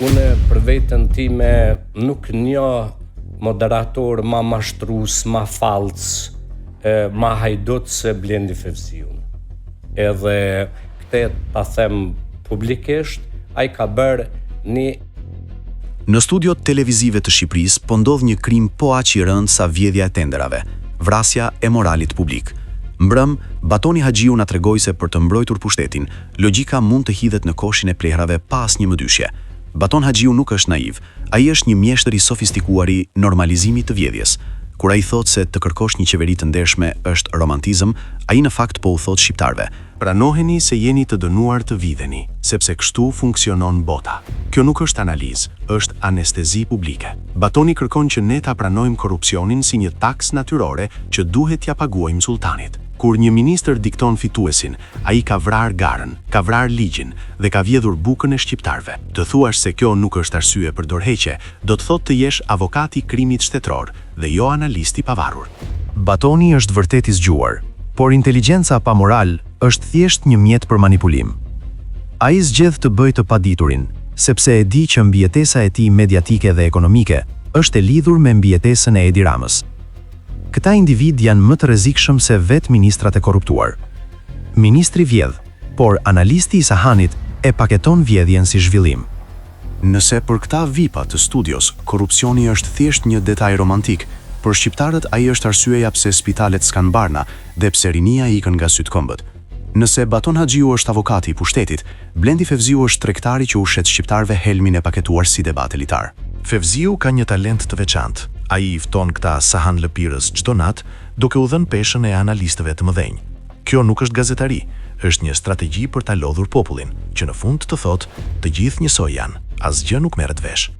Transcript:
Unë për vetën time nuk njoh moderator ma mashtrus, ma falc, ma hajdut se Blendi Fevziun. Edhe këte ta them publikisht, ai ka bërë një... Në studiot televizive të Shqipërisë po ndodh një krim po aq i rënd sa vjedhja e tenderave, vrasja e moralit publik. Mbrëm, Batoni Haxhiu na tregoi se për të mbrojtur pushtetin, logjika mund të hidhet në koshin e plehrave pa asnjë mëdyshje. Baton Haxhiu nuk është naiv, ai është një mjeshtër i sofistikuar i normalizimit të vjedhjes. Kur ai thot se të kërkosh një qeveri të ndershme është romantizëm, ai në fakt po u thot shqiptarëve: pranoheni se jeni të dënuar të vjedheni, sepse kështu funksionon bota. Kjo nuk është analizë, është anestezi publike. Batoni kërkon që ne ta pranojmë korrupsionin si një taks natyrore që duhet t'ja paguajmë sultanit. Kur një ministër dikton fituesin, ai ka vrar garën, ka vrar ligjin dhe ka vjedhur bukën e shqiptarëve. Të thuash se kjo nuk është arsye për dorëheqje, do të thotë të jesh avokati i krimit shtetëror dhe jo analisti i pavarur. Batoni është vërtet i zgjuar, por inteligjenca pa moral është thjesht një mjet për manipulim. Ai zgjedh të bëjë të paditurin, sepse e di që mbijetesa e tij mediatike dhe ekonomike është e lidhur me mbijetesën e Edi Ramës. Këta individ janë më të rrezikshëm se vetë ministrat e korruptuar. Ministri vjedh, por analisti i Sahanit e paketon vjedhjen si zhvillim. Nëse për këta vipa të studios, korrupsioni është thjesht një detaj romantik, për shqiptarët ai është arsyeja pse spitalet s'kan barna dhe pse rinia ikën nga sytë këmbët. Nëse Baton Haxhiu është avokati i pushtetit, Blendi Fevziu është tregtari që u shet shqiptarëve helmin e paketuar si debat elitar. Fevziu ka një talent të veçantë. Ai i fton këta Sahan lëpirës çdo natë, duke u dhënë peshën e analistëve të mëdhenj. Kjo nuk është gazetari, është një strategji për ta lodhur popullin, që në fund të thotë të gjithë njësoj janë, asgjë nuk merret vesh.